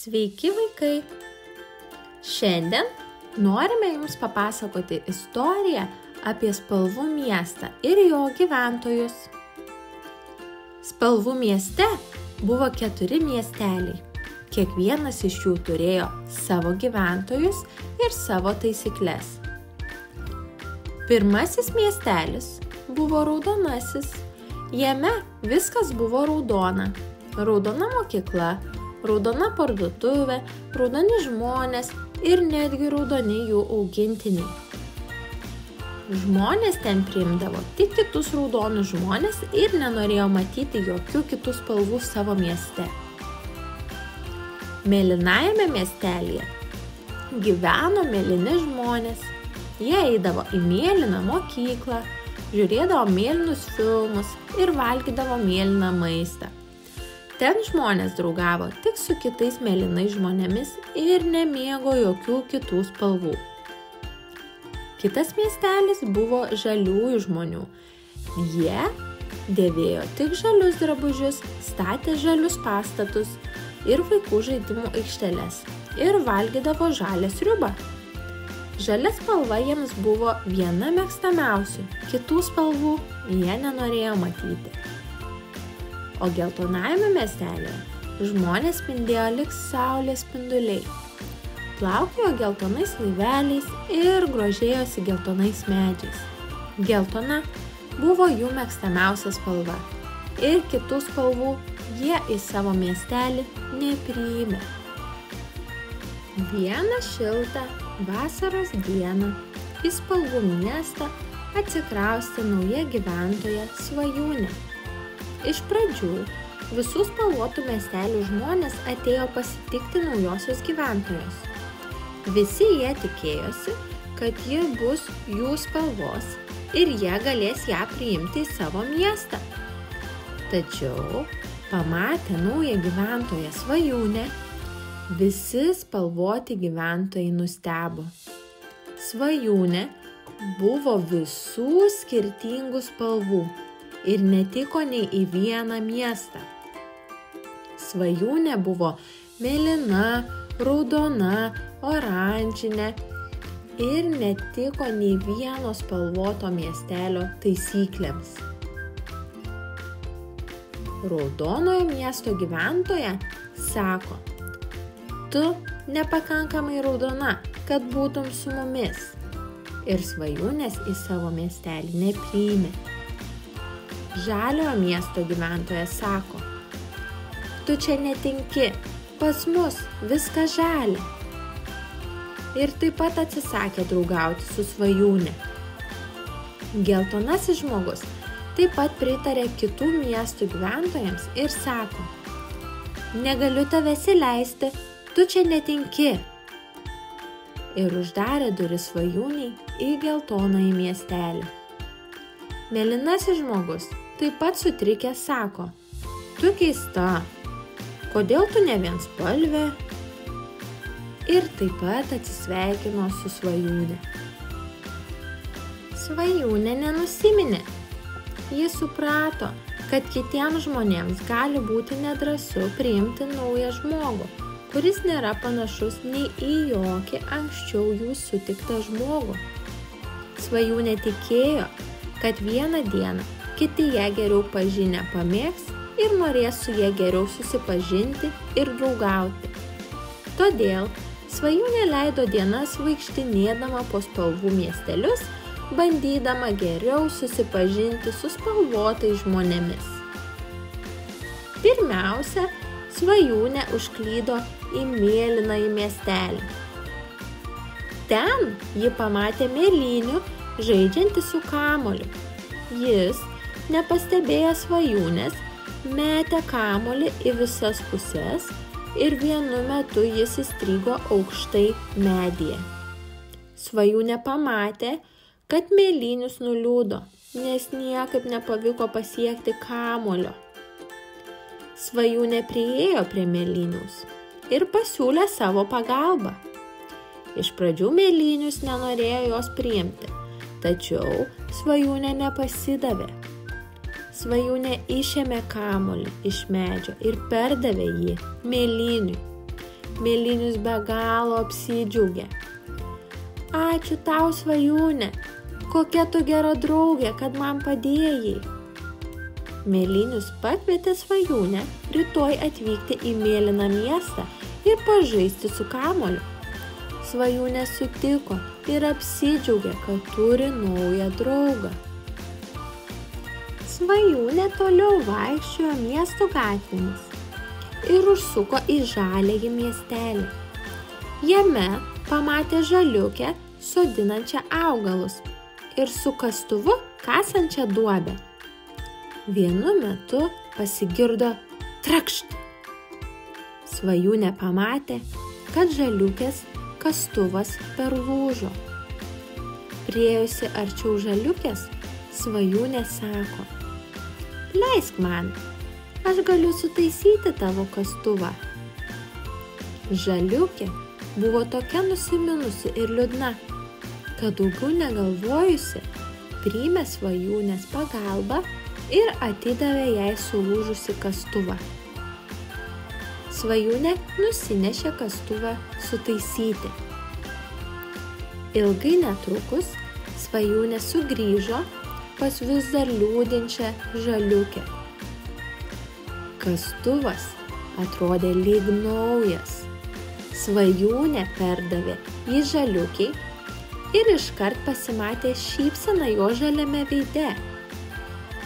Sveiki vaikai! Šiandien norime jums papasakoti istoriją apie Spalvų miestą ir jo gyventojus. Spalvų mieste buvo 4 miesteliai. Kiekvienas iš jų turėjo savo gyventojus ir savo taisykles. Pirmasis miestelis buvo Raudonasis. Jame viskas buvo raudona. Raudona mokykla, raudona parduotuvė, raudoni žmonės ir netgi raudoni jų augintiniai. Žmonės ten priimdavo tik kitus raudonus žmonės ir nenorėjo matyti jokių kitų spalvų savo mieste. Mėlynajame miestelyje gyveno mėlyni žmonės. Jie eidavo į mėlyną mokyklą, žiūrėdavo mėlynus filmus ir valgydavo mėlyną maistą. Ten žmonės draugavo tik su kitais mėlynais žmonėmis ir nemėgo jokių kitų spalvų. Kitas miestelis buvo žaliųjų žmonių. Jie dėvėjo tik žalius drabužius, statė žalius pastatus ir vaikų žaidimų aikšteles ir valgydavo žalią sriubą. Žalia spalva jiems buvo viena mėgstamiausių, kitų spalvų jie nenorėjo matyti. O geltonajame miestelėje žmonės spindėjo lyg saulės spinduliai. Plaukiojo geltonais laiveliais ir grožėjosi geltonais medžiais. Geltona buvo jų mėgstamiausia spalva ir kitų spalvų jie į savo miestelį nepriėmė. Vieną šiltą vasaros dieną į Spalvų miestą atsikraustė nauja gyventoja Svajūnė. Iš pradžių visų spalvotų miestelių žmonės atėjo pasitikti naujosios gyventojos. Visi jie tikėjosi, kad ji bus jų spalvos ir jie galės ją priimti į savo miestą. Tačiau pamatę naują gyventoją Svajūnę, visi spalvoti gyventojai nustebo. Svajūnė buvo visų skirtingų spalvų ir netiko nei į vieną miestą. Svajūnė buvo mėlyna, raudona, oranžinė ir netiko nei vieno spalvoto miestelio taisyklėms. Raudonojo miesto gyventoja sako: "Tu nepakankamai raudona, kad būtum su mumis." Ir Svajūnės į savo miestelį nepriėmė. Žaliojo miesto gyventojas sako: "Tu čia netinki, pas mus viskas žalia." Ir taip pat atsisakė draugauti su Svajūne. Geltonasis žmogus taip pat pritarė kitų miestų gyventojams ir sako: "Negaliu tavęs įleisti, tu čia netinki." Ir uždarė duris Svajūnei į geltonąjį miestelį. Mėlynasis žmogus taip pat sutrikęs sako: "Tu keista, kodėl tu ne vienspalvė?" Ir taip pat atsisveikino su Svajūne. Svajūnė nenusiminė. Ji suprato, kad kitiems žmonėms gali būti nedrąsu priimti naują žmogų, kuris nėra panašus nei į jokį anksčiau jų sutiktą žmogų. Svajūnė tikėjo, kad vieną dieną kiti ją geriau pažinę pamėgs ir norės su ja geriau susipažinti ir draugauti. Todėl Svajūnė leido dienas vaikštinėdama po spalvų miestelius, bandydama geriau susipažinti su spalvotais žmonėmis. Pirmiausia, Svajūnė užklydo į mėlynąjį miestelį. Ten ji pamatė mėlynių žaidžiantį su kamuoliu. Jis, nepastebėjęs Svajūnės, metė kamuolį į visas puses ir vienu metu jis įstrigo aukštai medyje. Svajūnė pamatė, kad mėlynius nuliūdo, nes niekaip nepavyko pasiekti kamuolio. Svajūnė priėjo prie mėlyniaus ir pasiūlė savo pagalbą. Iš pradžių mėlynius nenorėjo jos priimti, tačiau Svajūnė nepasidavė. Svajūnė išėmė kamuolį iš medžio ir perdavė jį mėlyniui. Mėlynius be galo apsidžiaugė. Ačiū tau, Svajūne, kokia tu gera draugė, kad man padėjai. Mėlynius pakvietė Svajūnę rytoj atvykti į mėlyną miestą ir pažaisti su kamuoliu. Svajūnė sutiko ir apsidžiaugė, kad turi naują draugą. Svajūnė toliau vaikščiojo miesto gatvėmis ir užsuko į žaliąjį miestelį. Jame pamatė žaliukę sodinančią augalus ir su kastuvu kasančią duobę. Vienu metu pasigirdo trakšt. Svajūnė pamatė, kad žaliukės kastuvas perlūžo. Priėjusi arčiau žaliukės, Svajūnė sako: leisk man, aš galiu sutaisyti tavo kastuvą. Žaliukė buvo tokia nusiminusi ir liūdna, kad daugiau negalvojusi, priėmė Svajūnės pagalbą ir atidavė jai sulūžusi kastuvą. Svajūnė nusinešė kastuvą sutaisyti. Ilgai netrukus Svajūnė sugrįžo pas vis dar liūdinčią žaliukę. Kastuvas atrodė lyg naujas. Svajūnė perdavė jį žaliukiai ir iškart pasimatė šypsena jo žaliame veide.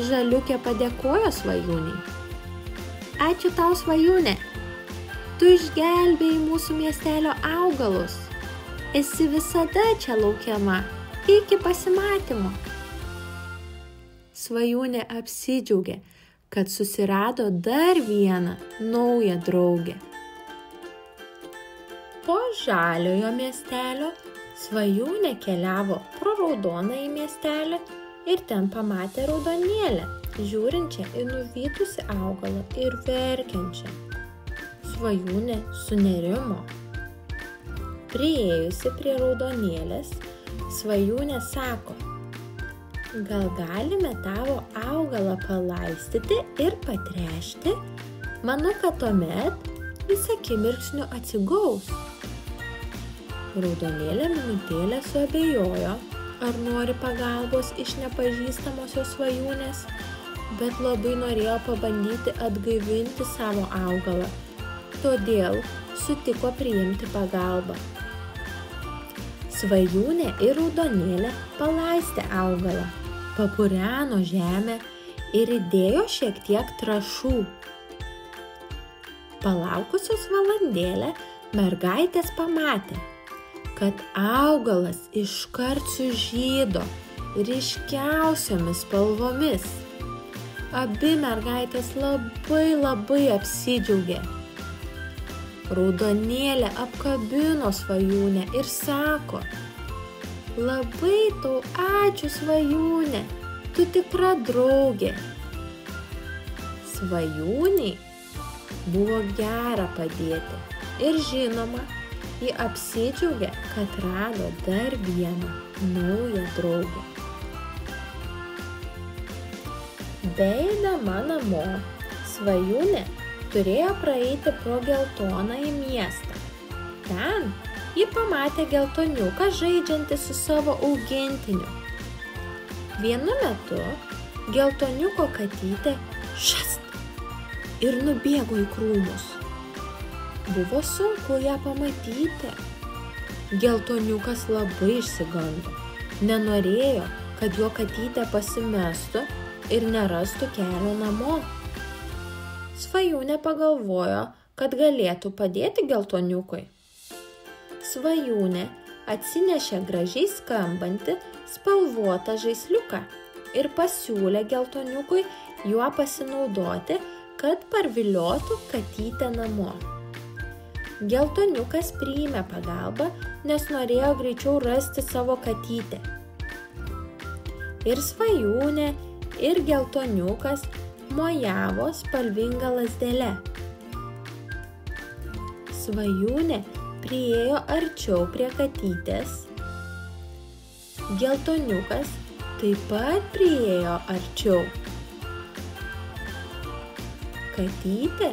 Žaliukė padėkojo Svajūnei. Ačiū tau, Svajūne, tu išgelbėjai mūsų miestelio augalus. Esi visada čia laukiama, iki pasimatymo. Svajūnė apsidžiaugė, kad susirado dar vieną naują draugę. Po žaliojo miestelio Svajūnė keliavo pro raudonąjį miestelį ir ten pamatė raudonėlę, žiūrinčią į nuvytusį augalą ir verkiančią. Svajūnė sunerimo. Priėjusi prie raudonėlės, Svajūnė sako: gal galime tavo augalą palaistyti ir patręšti? Manau, kad tuomet jis akimirksniu atsigaus. Raudonėlė minutėlę suabejojo, ar nori pagalbos iš nepažįstamosios Svajūnės, bet labai norėjo pabandyti atgaivinti savo augalą, todėl sutiko priimti pagalbą. Svajūnė ir raudonėlė palaistė augalą, papureno žemę ir įdėjo šiek tiek trąšų. Palaukusios valandėlę mergaitės pamatė, kad augalas iškart sužydo ryškiausiomis spalvomis. Abi mergaitės labai apsidžiaugė. Raudonėlė apkabino Svajūnę ir sako: labai tau ačiū, Svajūne, tu tikra draugė. Svajūnei buvo gera padėti ir žinoma, ji apsidžiaugė, kad rado dar vieną naują draugę. Beeidama namo, Svajūnė turėjo praeiti pro geltonąjį miestą. Ten ji pamatė geltoniuką žaidžiantį su savo augintiniu. Vienu metu geltoniuko katytė šast ir nubėgo į krūmus. Buvo sunku ją pamatyti. Geltoniukas labai išsigando. Nenorėjo, kad jo katytė pasimestų ir nerastų kelio namo. Svajūnė pagalvojo, kad galėtų padėti geltoniukui. Svajūnė atsinešė gražiai skambantį spalvotą žaisliuką ir pasiūlė geltoniukui juo pasinaudoti, kad parviliotų katytę namo. Geltoniukas priėmė pagalbą, nes norėjo greičiau rasti savo katytę. Ir Svajūnė, ir geltoniukas mojavo spalvinga lazdele. Svajūnė priėjo arčiau prie katytės. Geltoniukas taip pat priėjo arčiau. Katytė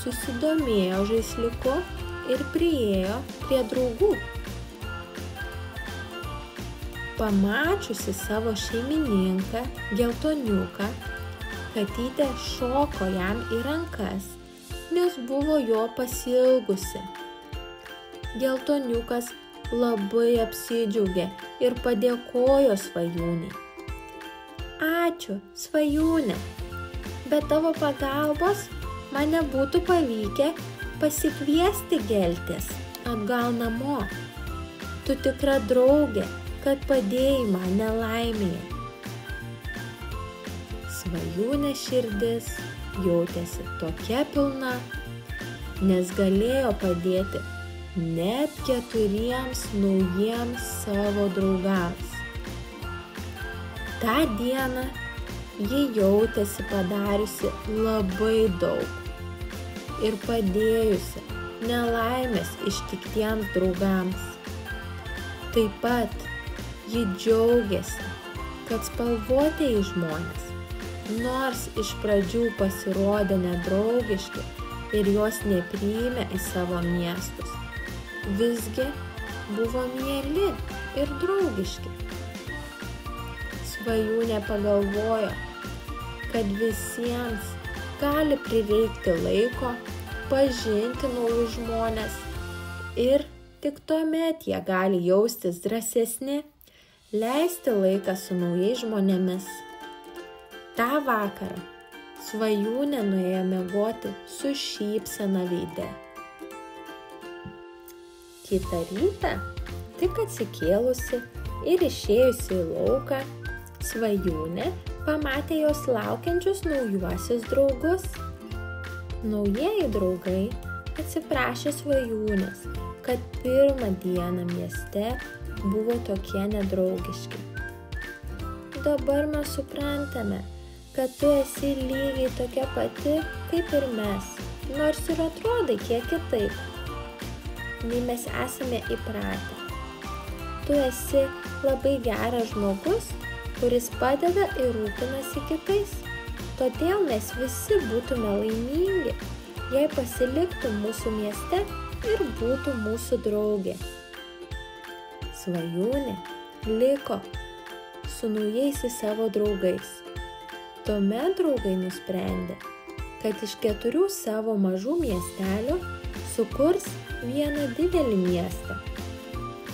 susidomėjo žaisliuku ir priėjo prie draugų. Pamačiusi savo šeimininką, geltoniuką, katytė šoko jam į rankas, nes buvo jo pasiilgusi. Geltoniukas labai apsidžiaugė ir padėkojo svajūnei. Ačiū, svajūne, be tavo pagalbos man nebūtų pavykę pasikviesti geltės atgal namo. Tu tikra draugė, kad padėjai man nelaimėje. Svajūnės širdis jautėsi tokia pilna, nes galėjo padėti net 4 naujiems savo draugams. Ta dieną ji jautėsi padariusi labai daug ir padėjusi nelaimės ištiktiems draugams. Taip pat ji džiaugiasi, kad spalvotieji žmonės, nors iš pradžių pasirodė nedraugiški ir jos nepriėmė į savo miestus, visgi buvo mieli ir draugiški. Svajūnė pagalvojo, kad visiems gali prireikti laiko pažinti naujus žmones ir tik tuomet jie gali jaustis drąsesni, leisti laiką su naujais žmonėmis. Ta vakarą Svajūnė nuėjo miegoti su šypsena veide. Kitą rytą, tik atsikėlusi ir išėjusi į lauką, Svajūnė pamatė jos laukiančius naujuosius draugus. Naujieji draugai atsiprašė Svajūnės, kad pirmą dieną mieste buvo tokie nedraugiški. Dabar mes suprantame, kad tu esi lygiai tokia pati kaip ir mes, nors ir atrodai kiek kitaip, nei mes esame įpratę. Tu esi labai geras žmogus, kuris padeda ir rūpinasi kitais. Todėl mes visi būtume laimingi, jei pasiliktų mūsų mieste ir būtų mūsų draugė. Svajūnė liko su naujaisiais savo draugais. Tuomet draugai nusprendė, kad iš 4 savo mažų miestelių sukurs vieną didelį miestą,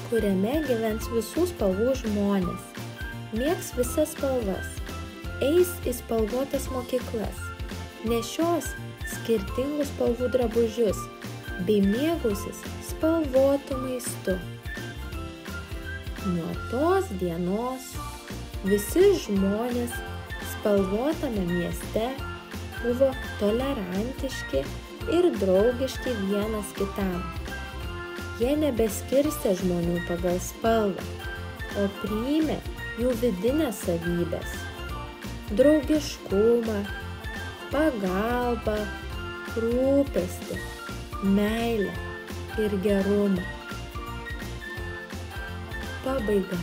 kuriame gyvens visų spalvų žmonės, mėgs visas spalvas, eis į spalvotas mokyklas, nešios skirtingus spalvų drabužius bei mėgausis spalvotu maistu. Nuo tos dienos visi žmonės spalvotame mieste buvo tolerantiški ir draugiški vienas kitam. Jie nebeskirstė žmonių pagal spalvą, o priėmė jų vidinės savybės – draugiškumą, pagalbą, rūpestį, meilę ir gerumą. Pabaiga.